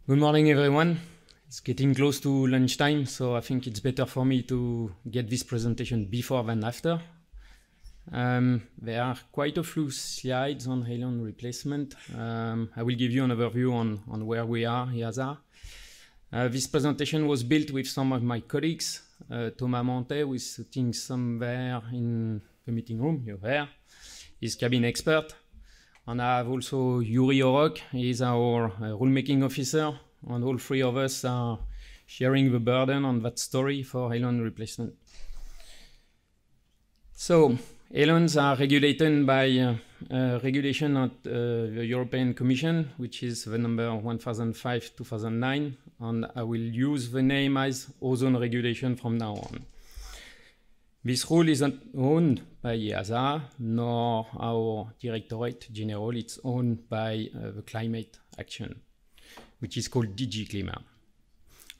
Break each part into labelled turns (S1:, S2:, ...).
S1: Good morning, everyone. It's getting close to lunchtime, so I think it's better for me to get this presentation before than after. There are quite a few slides on Halon replacement. I will give you an overview on where we are here. This presentation was built with some of my colleagues. Thomas Montet, who is sitting somewhere in the meeting room, you're there. He's cabin expert. And I have also Yuri Orok, he's our rulemaking officer, and all three of us are sharing the burden on that story for Halon replacement. So, Halons are regulated by regulation at the European Commission, which is the number 1005/2009, and I will use the name as ozone regulation from now on. This rule isn't owned by EASA, nor our Directorate General. It's owned by the Climate Action, which is called DG Clima.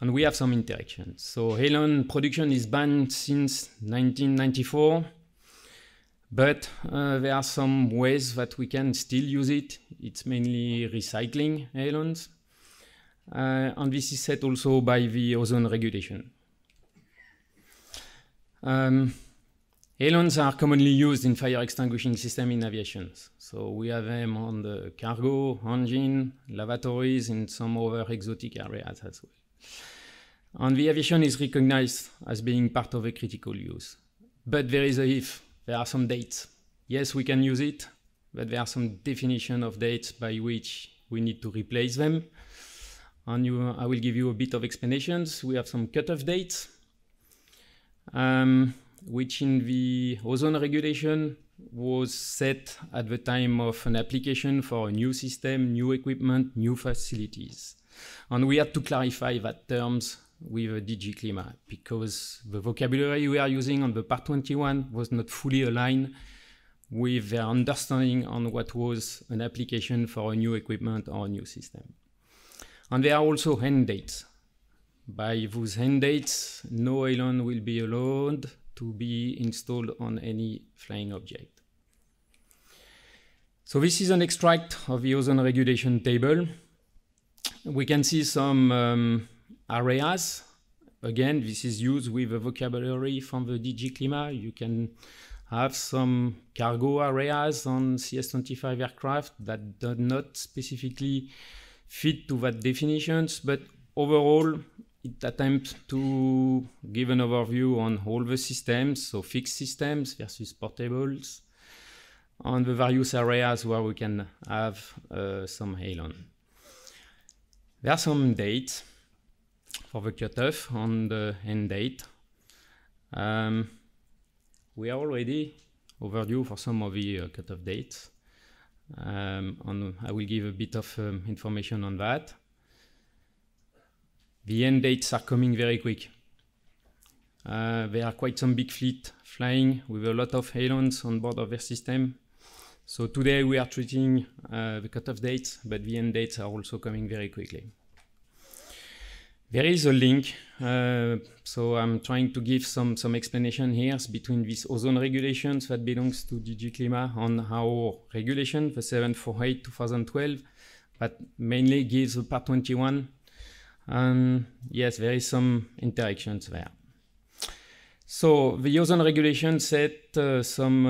S1: And we have some interactions. So Halon production is banned since 1994, but there are some ways that we can still use it. It's mainly recycling halons. And this is set also by the ozone regulation. Halons are commonly used in fire extinguishing system in aviation. So we have them on the cargo, engine, lavatories, and some other exotic areas as well. And the aviation is recognized as being part of a critical use. But there is a if. There are some dates. Yes, we can use it, but there are some definition of dates by which we need to replace them. And I will give you a bit of explanations. We have some cutoff dates, which in the ozone regulation was set at the time of an application for a new system, new equipment, new facilities. And we had to clarify that terms with DG Clima because the vocabulary we are using on the Part 21 was not fully aligned with their understanding on what was an application for a new equipment or a new system. And there are also end dates. By those end dates, no Halon will be allowed to be installed on any flying object. So this is an extract of the ozone regulation table. We can see some areas. Again, this is used with a vocabulary from the DG Clima. You can have some cargo areas on CS-25 aircraft that do not specifically fit to that definitions, but overall, it attempts to give an overview on all the systems, so fixed systems versus portables, on the various areas where we can have some Halon. There are some dates for the cutoff on the end date. We are already overdue for some of the cutoff dates. And I will give a bit of information on that. The end dates are coming very quick. There are quite some big fleet flying with a lot of Halons on board of their system. So today we are treating the cutoff dates, but the end dates are also coming very quickly. There is a link, so I'm trying to give some explanation here between these ozone regulations that belongs to DG Clima on our regulation, the 748/2012, that mainly gives the Part 21. And yes, there is some interactions there. So the ozone regulation set some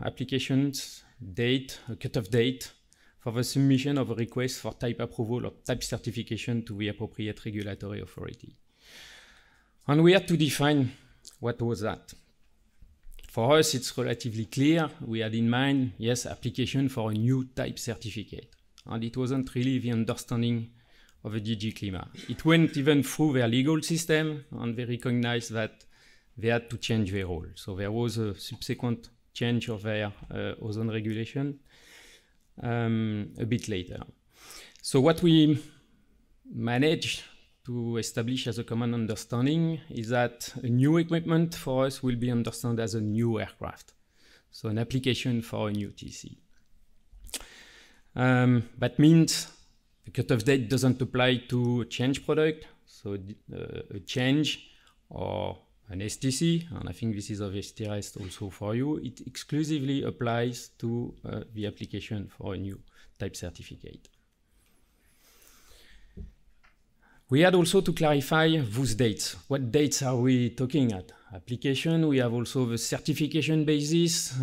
S1: applications date, a cutoff date, for the submission of a request for type approval or type certification to the appropriate regulatory authority. And we had to define what was that. For us, it's relatively clear. We had in mind, yes, application for a new type certificate. And it wasn't really the understanding of the DG Clima. It went even through their legal system, and they recognized that they had to change their role. So there was a subsequent change of their ozone regulation a bit later. So what we managed to establish as a common understanding is that a new equipment for us will be understood as a new aircraft. So an application for a new TC. That means the cutoff date doesn't apply to a change product. So a change or an STC, and I think this is of interest also for you, it exclusively applies to the application for a new type certificate. We had also to clarify those dates. What dates are we talking at? Application, we have also the certification basis,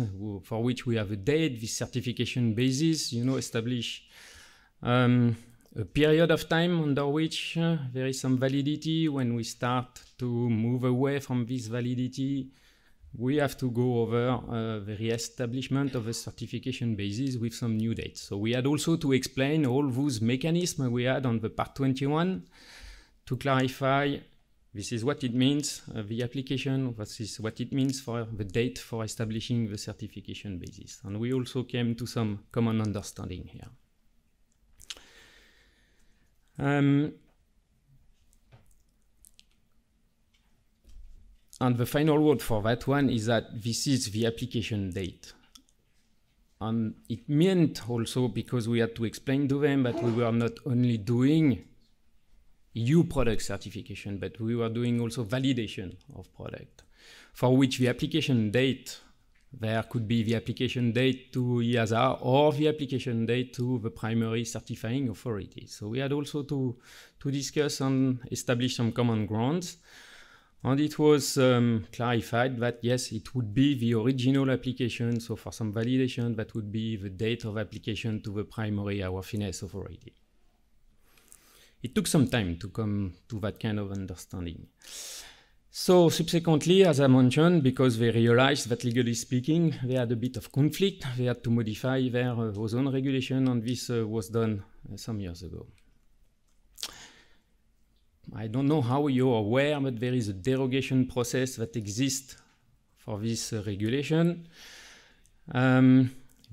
S1: for which we have a date. This certification basis, establish a period of time under which there is some validity. When we start to move away from this validity, we have to go over the re-establishment of a certification basis with some new dates. So we had also to explain all those mechanisms we had on the part 21 to clarify this is what it means, the application, this is what it means for the date for establishing the certification basis. And we also came to some common understanding here. And the final word for that one is that this is the application date. And it meant also, because we had to explain to them that we were not only doing EU product certification, but we were doing also validation of product, for which the application date, there could be the application date to EASA or the application date to the primary certifying authority. So we had also to discuss and establish some common grounds. And it was clarified that yes, it would be the original application. So for some validation, that would be the date of application to the primary airworthiness authority. It took some time to come to that kind of understanding. So subsequently, as I mentioned, because they realized that legally speaking, they had a bit of conflict, they had to modify their ozone regulation, and this was done some years ago. I don't know how you're aware, but there is a derogation process that exists for this regulation.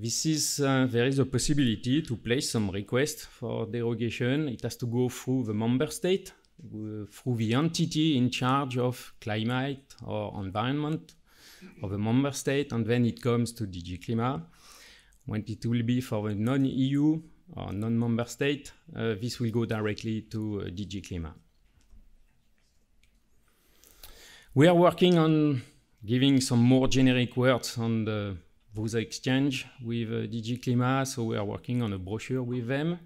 S1: There is a possibility to place some request for derogation. It has to go through the member state, through the entity in charge of climate or environment of the member state, and then it comes to DG Clima. When it will be for a non-EU or non-member state, this will go directly to DG Clima. We are working on giving some more generic words on those exchange with DG Clima, so we are working on a brochure with them.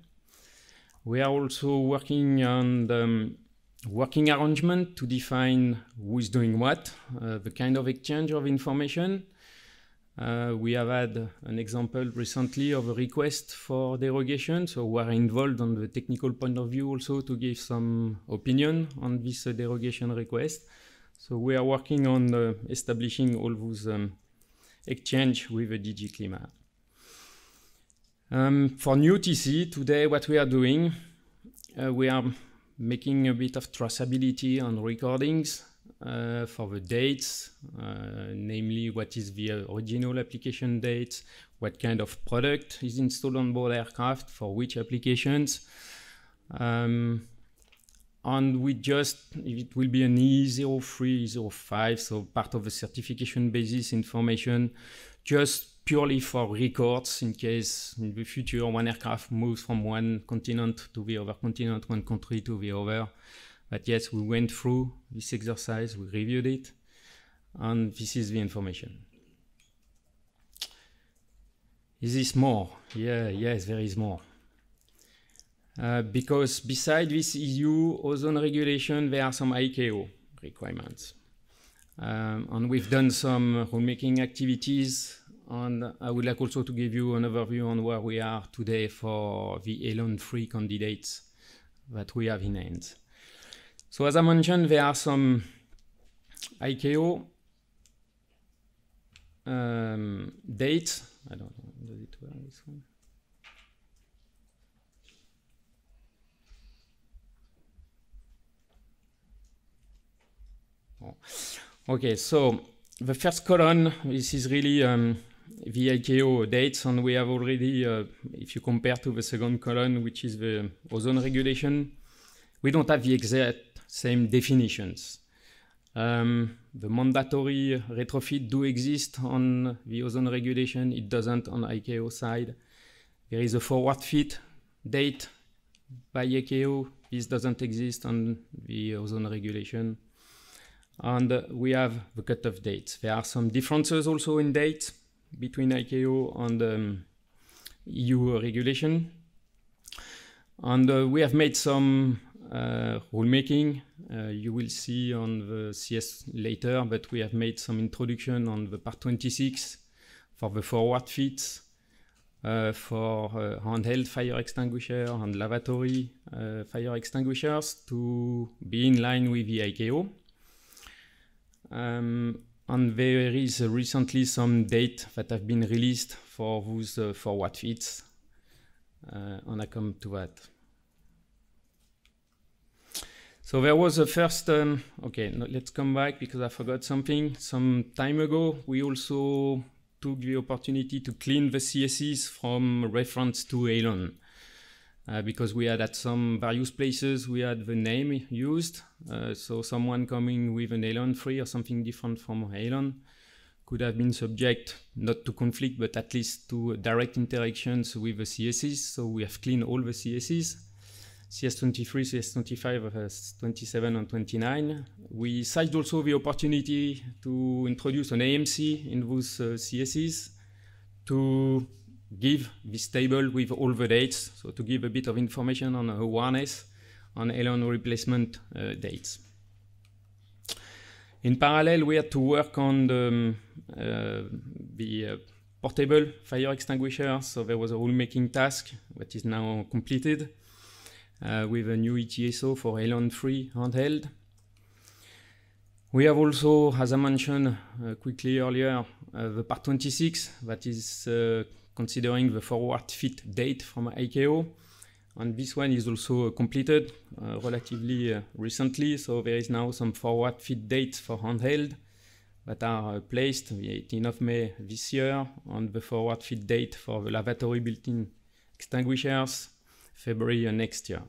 S1: We are also working on the working arrangement to define who is doing what, the kind of exchange of information. We have had an example recently of a request for derogation, so we are involved on the technical point of view also to give some opinion on this derogation request. So we are working on establishing all those exchange with the DG Clima. For new TC, today what we are doing, we are making a bit of traceability on recordings for the dates, namely what is the original application date, what kind of product is installed on board aircraft, for which applications. And it will be an E03, E05, so part of the certification basis information, just purely for records in case in the future one aircraft moves from one continent to the other continent, one country to the other. But yes, we went through this exercise, we reviewed it, and this is the information. Is this more? Yeah, yes, there is more. Because beside this EU ozone regulation, there are some ICAO requirements. And we've done some rulemaking activities, and I would like also to give you an overview on where we are today for the Elon 3 candidates that we have in hand. So as I mentioned, there are some ICAO dates. I don't know, does it work this one? Okay, so the first column, this is really the ICAO dates, and we have already, if you compare to the second column, which is the ozone regulation, we don't have the exact same definitions. The mandatory retrofit do exist on the ozone regulation, it doesn't on ICAO side. There is a forward fit date by ICAO, this doesn't exist on the ozone regulation. And we have the cutoff dates. There are some differences also in dates between ICAO and EU regulation. And we have made some rulemaking. You will see on the CS later, but we have made some introduction on the part 26 for the forward fits, for handheld fire extinguisher and lavatory fire extinguishers to be in line with the ICAO. And there is recently some data that have been released for those forward fits, and I come to that. So there was a first, okay, no, let's come back because I forgot something. Some time ago, we also took the opportunity to clean the CSEs from reference to Halon. Because we had at some various places, we had the name used. So someone coming with an Halon 3 or something different from Halon could have been subject, not to conflict, but at least to direct interactions with the CSEs. So we have cleaned all the CSEs. CS23, CS25, CS27 and 29. We seized also the opportunity to introduce an AMC in those CSEs to give this table with all the dates, so to give a bit of information on awareness on Halon replacement dates. In parallel, we had to work on the portable fire extinguisher, so there was a rulemaking task that is now completed with a new ETSO for Halon 3 handheld. We have also, as I mentioned quickly earlier, the part 26 that is considering the forward fit date from ICAO. And this one is also completed relatively recently. So there is now some forward fit dates for handheld that are placed the 18th of May this year, on the forward fit date for the lavatory built-in extinguishers, February next year.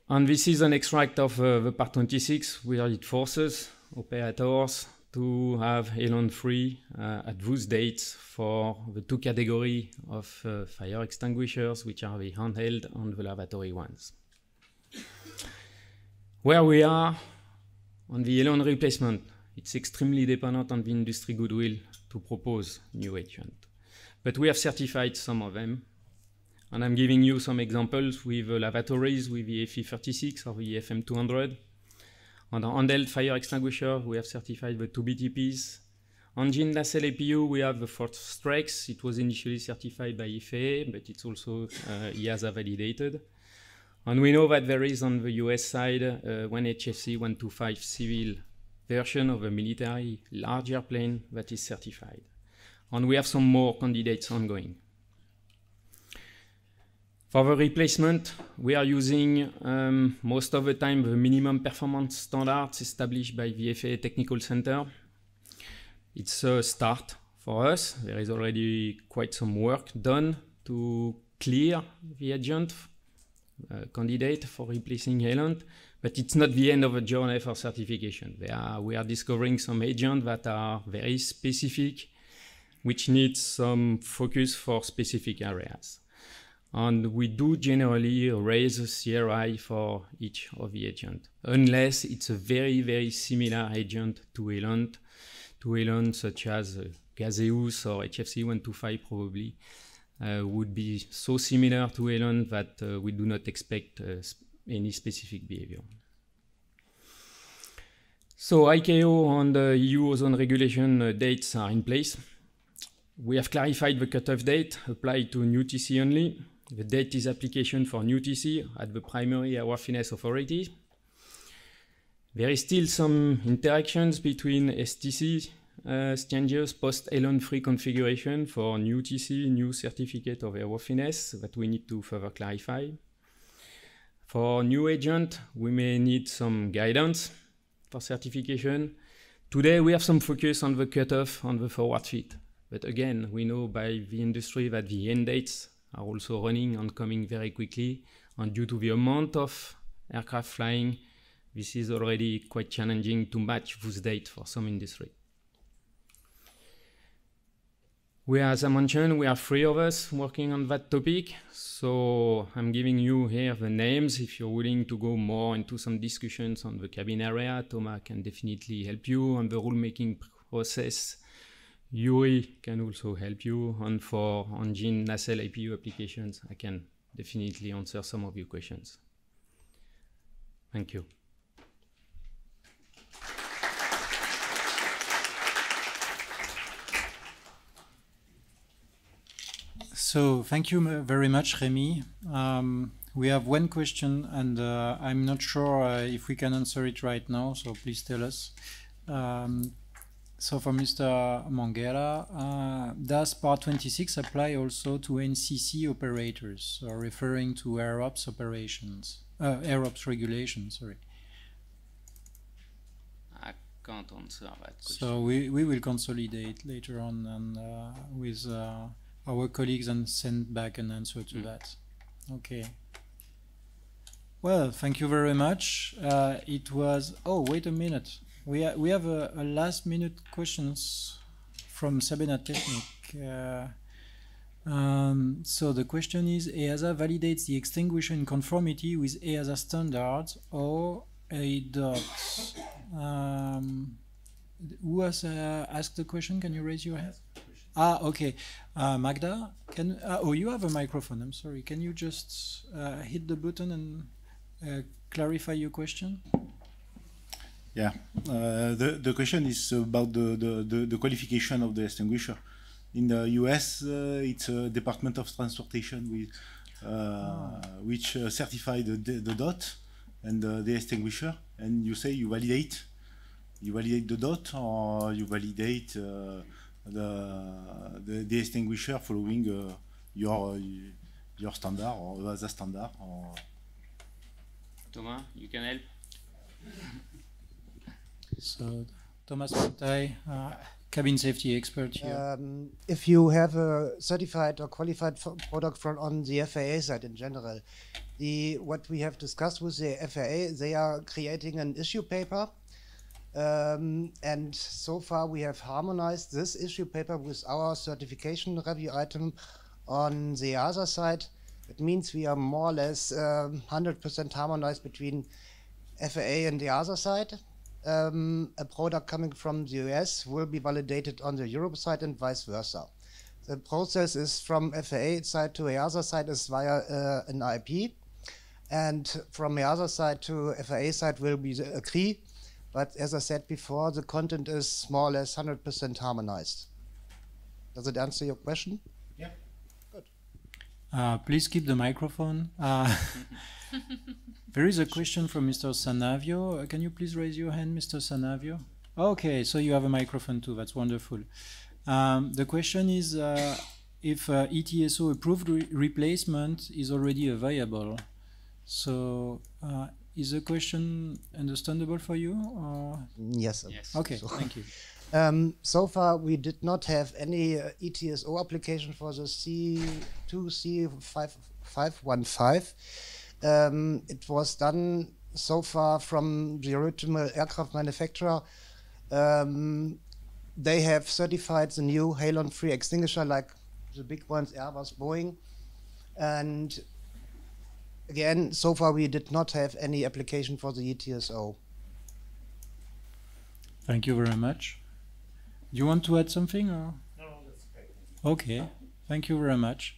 S1: And this is an extract of the part 26 where it forces operators to have Halon 3 at those dates for the two categories of fire extinguishers, which are the handheld and the lavatory ones. Where we are on the Halon replacement, it's extremely dependent on the industry goodwill to propose new agents. But we have certified some of them. And I'm giving you some examples with lavatories, with the FE36 or the FM200. On the handheld fire extinguisher, we have certified the 2 BTPs. On engine nacelle APU, we have the Forstrex. It was initially certified by FAA, but it's also EASA validated. And we know that there is on the US side one HFC 125 civil version of a military large airplane that is certified. And we have some more candidates ongoing. For the replacement, we are using most of the time the minimum performance standards established by the FAA Technical Center. It's a start for us. There is already quite some work done to clear the agent candidate for replacing Halon, but it's not the end of the journey for certification. We are discovering some agents that are very specific, which need some focus for specific areas. And we do generally raise a CRI for each of the agents, unless it's a very, very similar agent to Halon, such as Gaseous or HFC 125 probably, would be so similar to Halon that we do not expect any specific behavior. So ICAO and the EU ozone regulation dates are in place. We have clarified the cutoff date applied to new TC only. The date is application for new TC at the primary airworthiness authority. There is still some interactions between STC standards post Halon 3 configuration for new TC, new certificate of airworthiness that we need to further clarify. For new agent, we may need some guidance for certification. Today we have some focus on the cutoff on the forward fit. But again, we know by the industry that the end dates are also running and coming very quickly. And due to the amount of aircraft flying, this is already quite challenging to match those dates for some industry. As I mentioned, we are 3 of us working on that topic. So I'm giving you here the names. If you're willing to go more into some discussions on the cabin area, Thomas can definitely help you on the rulemaking process. Yuri can also help you, and for engine nacelle APU applications, I can definitely answer some of your questions. Thank you.
S2: So thank you very much, Rémi. We have one question, and I'm not sure if we can answer it right now, so please tell us. So for Mr. Manguera, does Part 26 apply also to NCC operators, or referring to AirOps operations, AirOps regulations, sorry?
S1: I can't answer that question.
S2: So we will consolidate later on and with our colleagues and send back an answer to that. Okay. Well, thank you very much. It was, oh, wait a minute. We have a last minute questions from Sabena Technic. So the question is, EASA validates the extinguisher in conformity with EASA standards or ADOT. Who has asked the question? Can you raise your hand? Ah, okay. Magda, can oh, you have a microphone. I'm sorry. Can you just hit the button and clarify your question?
S3: Yeah. The question is about the qualification of the extinguisher. In the US, it's a Department of Transportation with, which certified the DOT and the extinguisher. And you say you validate the DOT, or you validate the extinguisher following your standard or EASA standard. Or
S1: Thomas, you can help.
S2: So Thomas Montai, cabin safety expert here.
S4: If you have a certified or qualified product from on the FAA side in general, what we have discussed with the FAA, they are creating an issue paper. And so far we have harmonized this issue paper with our certification review item on the EASA side. It means we are more or less 100% harmonized between FAA and the EASA side. A product coming from the US will be validated on the Europe side and vice versa. The process is from FAA side to EASA side is via an IP, and from EASA side to FAA side will be a CRI. But as I said before, the content is more or less 100% harmonized. Does it answer your question?
S3: yeah.
S4: Good.
S2: Please keep the microphone. There is a question from Mr. Sanavio. Can you please raise your hand, Mr. Sanavio? Okay, so you have a microphone too. That's wonderful. The question is if ETSO approved replacement is already available. So is the question understandable for you? Or?
S4: Yes.
S1: Yes.
S2: Okay,
S4: So-
S2: thank you.
S4: So far, we did not have any ETSO application for the C2C515. It was done so far from the original aircraft manufacturer. They have certified the new halon-free extinguisher, like the big ones, Airbus, Boeing. And again, so far we did not have any application for the ETSO.
S2: Thank you very much. Do you want to add something? Or?
S5: No, that's okay.
S2: Okay, thank you very much.